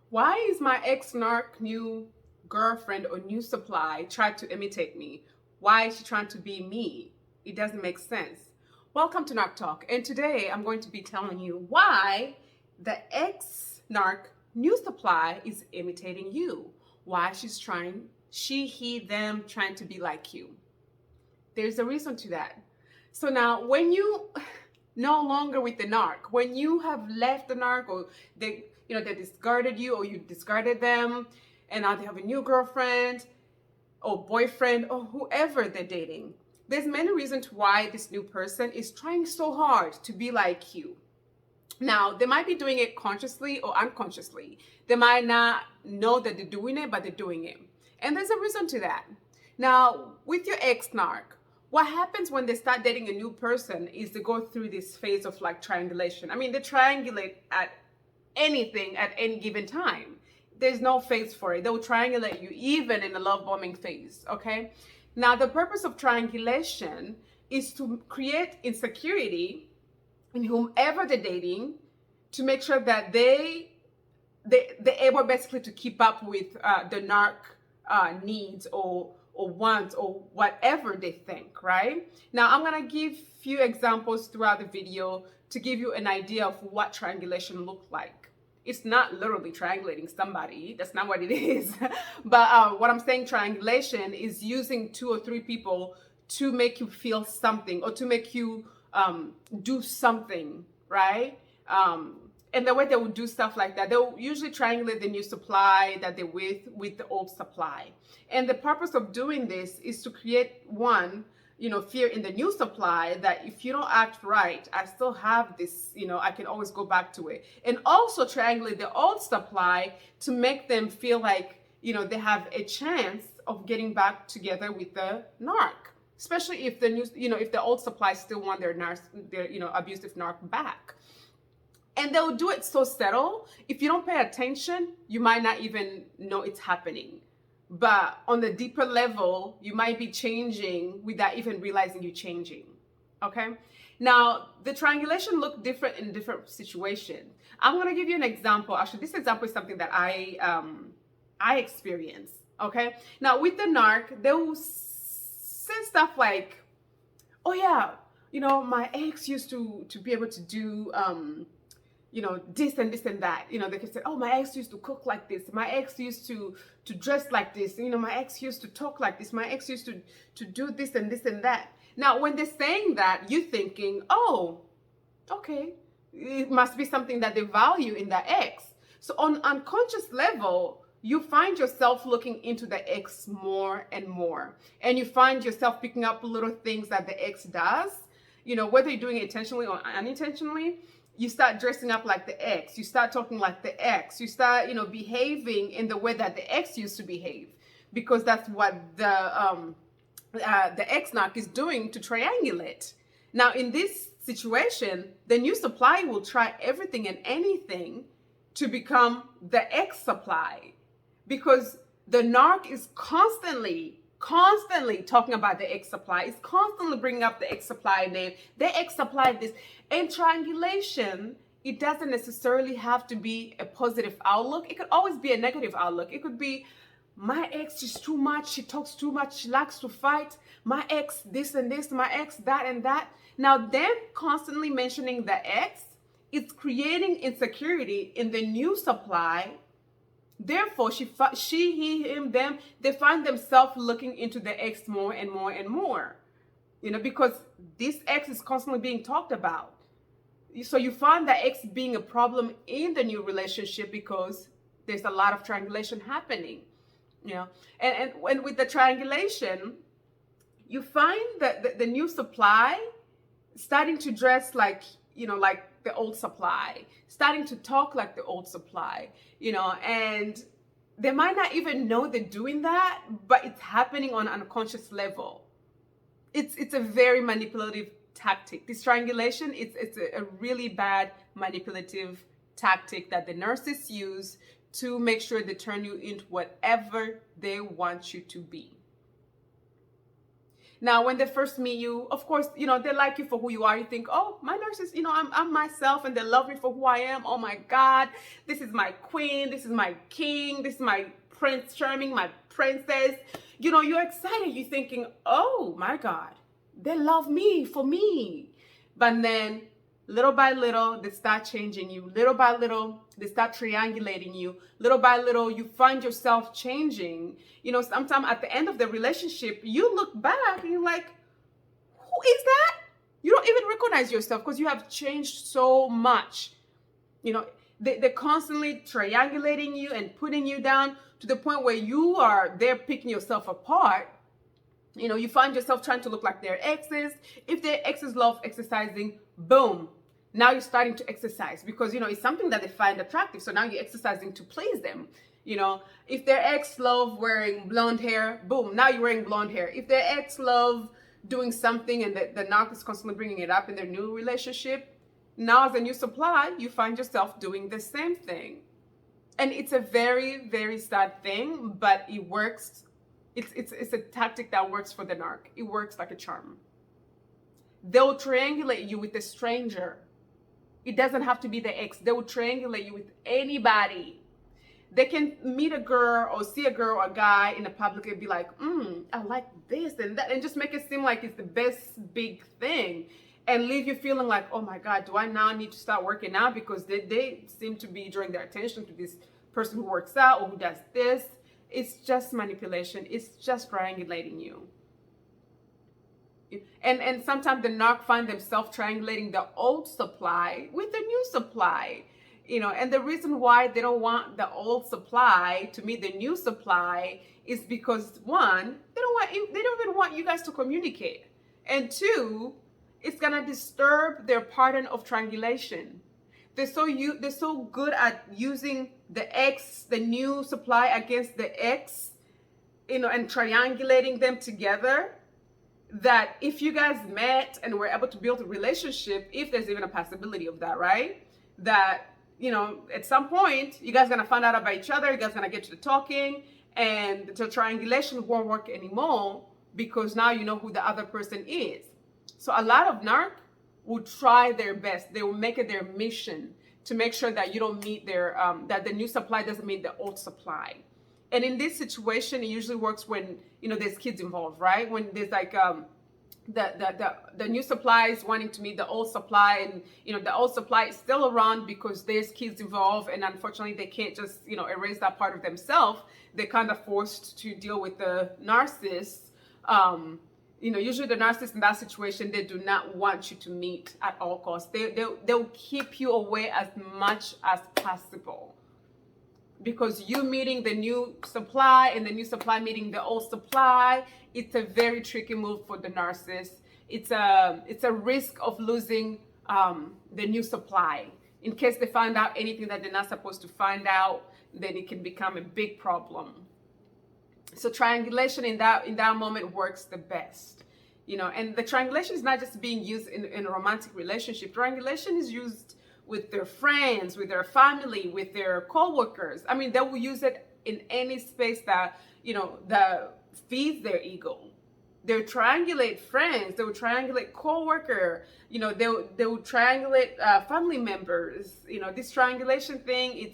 Why is my ex-narc new girlfriend or new supply trying to imitate me? Why is she trying to be me? It doesn't make sense. Welcome to Narc-Talk, and today I'm going to be telling you why the ex-narc new supply is imitating you. Why she's trying, she, he, them, trying to be like you. There's a reason to that. So now, when you no longer with the narc, when you have left the narc, or they discarded you, or you discarded them, and now they have a new girlfriend or boyfriend or whoever they're dating, there's many reasons why this new person is trying so hard to be like you. Now, they might be doing it consciously or unconsciously. They might not know that they're doing it, but they're doing it. And there's a reason to that. Now, with your ex-narc, what happens when they start dating a new person is they go through this phase of like triangulation. I mean, they triangulate at anything at any given time. There's no phase for it. They'll triangulate you even in the love bombing phase, okay? Now, the purpose of triangulation is to create insecurity in whomever they're dating, to make sure that they're able basically to keep up with the narc needs or wants or whatever they think, right? Now, I'm gonna give few examples throughout the video to give you an idea of what triangulation looks like. It's not literally triangulating somebody. That's not what it is. But what I'm saying, triangulation is using 2 or 3 people to make you feel something, or to make you do something, right? And the way they will do stuff like that, they'll usually triangulate the new supply that they're with the old supply. And the purpose of doing this is to create fear in the new supply, that if you don't act right, I still have this, I can always go back to it. And also triangulate the old supply to make them feel like, they have a chance of getting back together with the narc. Especially if the new, if the old supply still want their abusive narc back. And they'll do it so subtle. If you don't pay attention, you might not even know it's happening. But on the deeper level, you might be changing without even realizing you're changing. Okay? Now, the triangulation look different in different situations. I'm going to give you an example. Actually, this example is something that I experienced. Okay? Now, with the narc, they will say stuff like, oh yeah, my ex used to be able to do this and this and that. They can say, oh, my ex used to cook like this. My ex used to dress like this. My ex used to talk like this. My ex used to do this and this and that. Now, when they're saying that, you're thinking, oh, okay, it must be something that they value in the ex. So on unconscious level, you find yourself looking into the ex more and more. And you find yourself picking up little things that the ex does, whether you're doing it intentionally or unintentionally. You start dressing up like the ex. You start talking like the ex. You start, behaving in the way that the ex used to behave, because that's what the ex-narc is doing to triangulate. Now, in this situation, the new supply will try everything and anything to become the ex supply, because the narc is constantly talking about the ex supply. It's constantly bringing up the ex supply name. The ex supply this. And triangulation, it doesn't necessarily have to be a positive outlook. It could always be a negative outlook. It could be, my ex is too much. She talks too much. She likes to fight. My ex this and this. My ex that and that. Now, them constantly mentioning the ex, it's creating insecurity in the new supply. Therefore, she, he, him, them, they find themselves looking into the ex more and more and more, because this ex is constantly being talked about. So you find that ex being a problem in the new relationship, because there's a lot of triangulation happening, and with the triangulation, you find that the new supply starting to dress like, like the old supply, starting to talk like the old supply, and they might not even know they're doing that, but it's happening on an unconscious level. It's a very manipulative tactic. This triangulation, it's a really bad manipulative tactic that the narcissists use to make sure they turn you into whatever they want you to be. Now, when they first meet you, of course, they like you for who you are. You think, oh, my narcissist, I'm myself, and they love me for who I am. Oh my God, this is my queen, this is my king, this is my prince charming, my princess. You're excited. You're thinking, oh my God, they love me for me. But then little by little, they start changing you. Little by little, they start triangulating you. Little by little, you find yourself changing. Sometimes at the end of the relationship, you look back and you're like, who is that? You don't even recognize yourself because you have changed so much. They're constantly triangulating you and putting you down to the point where they're picking yourself apart. You find yourself trying to look like their exes. If their exes love exercising, boom, now you're starting to exercise because it's something that they find attractive. So now you're exercising to please them. If their ex love wearing blonde hair, boom, now you're wearing blonde hair. If their ex love doing something and the narc is constantly bringing it up in their new relationship, now as a new supply, you find yourself doing the same thing. And it's a very, very sad thing, but it works. It's a tactic that works for the narc. It works like a charm. They'll triangulate you with a stranger. It doesn't have to be the ex. They will triangulate you with anybody. They can meet a girl or see a girl or a guy in the public and be like, I like this and that, and just make it seem like it's the best big thing and leave you feeling like, oh my God, do I now need to start working out because they seem to be drawing their attention to this person who works out or who does this. It's just manipulation. It's just triangulating you. And sometimes the narc find themselves triangulating the old supply with the new supply. And the reason why they don't want the old supply to meet the new supply is because one, they don't even want you guys to communicate. And two, it's gonna disturb their pattern of triangulation. They're so good at using the new supply against the ex, and triangulating them together, that if you guys met and were able to build a relationship, if there's even a possibility of that, right? That, at some point, you guys are going to find out about each other, you guys are going to get to the talking, and the triangulation won't work anymore because now you know who the other person is. So a lot of narc will try their best. They will make it their mission to make sure that you don't meet that the new supply doesn't meet the old supply. And in this situation, it usually works when, there's kids involved, right? When there's like, the new supply is wanting to meet the old supply, and the old supply is still around because there's kids involved, and unfortunately they can't just erase that part of themselves. They're kind of forced to deal with the narcissist. Usually the narcissist in that situation, they do not want you to meet at all costs. They'll keep you away as much as possible, because you meeting the new supply and the new supply meeting the old supply, it's a very tricky move for the narcissist. It's a risk of losing the new supply. In case they find out anything that they're not supposed to find out, then it can become a big problem. So triangulation in that moment works the best. And the triangulation is not just being used in a romantic relationship. Triangulation is used with their friends, with their family, with their co-workers. I mean, they will use it in any space that feeds their ego. They'll triangulate friends, they will triangulate co-worker, they will triangulate family members. This triangulation thing,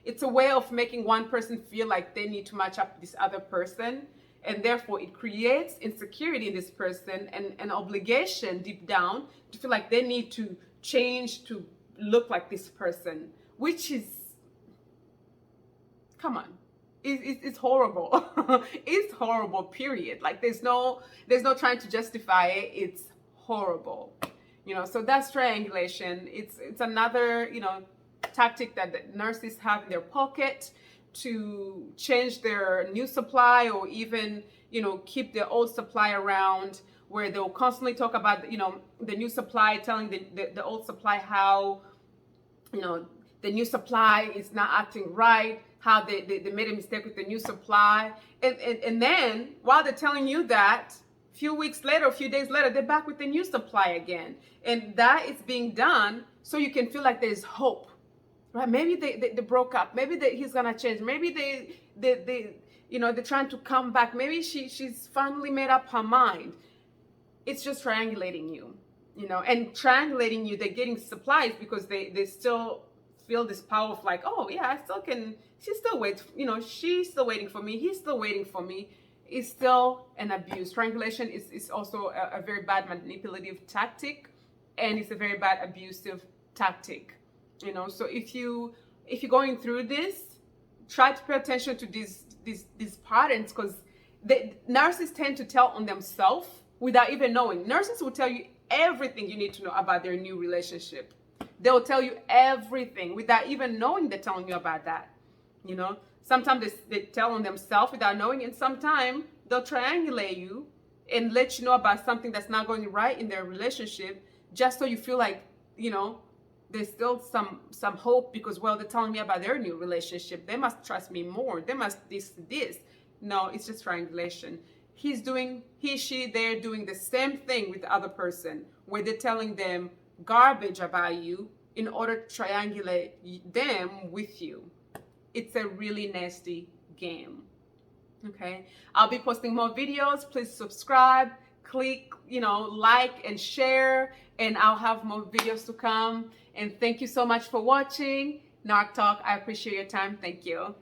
it's a way of making one person feel like they need to match up with this other person, and therefore it creates insecurity in this person and an obligation deep down to feel like they need to change to look like this person, which is, come on, it's horrible. It's horrible, period. Like there's no trying to justify it. It's horrible. So that's triangulation. It's another tactic that the narcissists have in their pocket to change their new supply, or even keep their old supply around, where they'll constantly talk about the new supply, telling the old supply how the new supply is not acting right, how they made a mistake with the new supply, and then while they're telling you that, a few weeks later, a few days later, they're back with the new supply again. And that is being done so you can feel like there's hope, right? Maybe they broke up. Maybe he's gonna change. Maybe they're trying to come back. Maybe she's finally made up her mind. It's just triangulating you, and triangulating you. They're getting supplies because they still feel this power of like, oh yeah, I still can. She's still she's still waiting for me. He's still waiting for me. It's still an abuse. Triangulation is also a very bad manipulative tactic, and it's a very bad abusive tactic. So if you're going through this, try to pay attention to these patterns, because the narcissists tend to tell on themselves without even knowing. Narcissists will tell you everything you need to know about their new relationship. They'll tell you everything without even knowing they're telling you about that. Sometimes they tell on themselves without knowing, and sometimes they'll triangulate you and let you know about something that's not going right in their relationship, just so you feel like, there's still some hope, because, well, they're telling me about their new relationship. They must trust me more. They must this. No, it's just triangulation. They're doing the same thing with the other person, where they're telling them garbage about you in order to triangulate them with you. It's a really nasty game. Okay, I'll be posting more videos. Please subscribe, click, like and share, and I'll have more videos to come. And thank you so much for watching Narc-Talk. I appreciate your time. Thank you.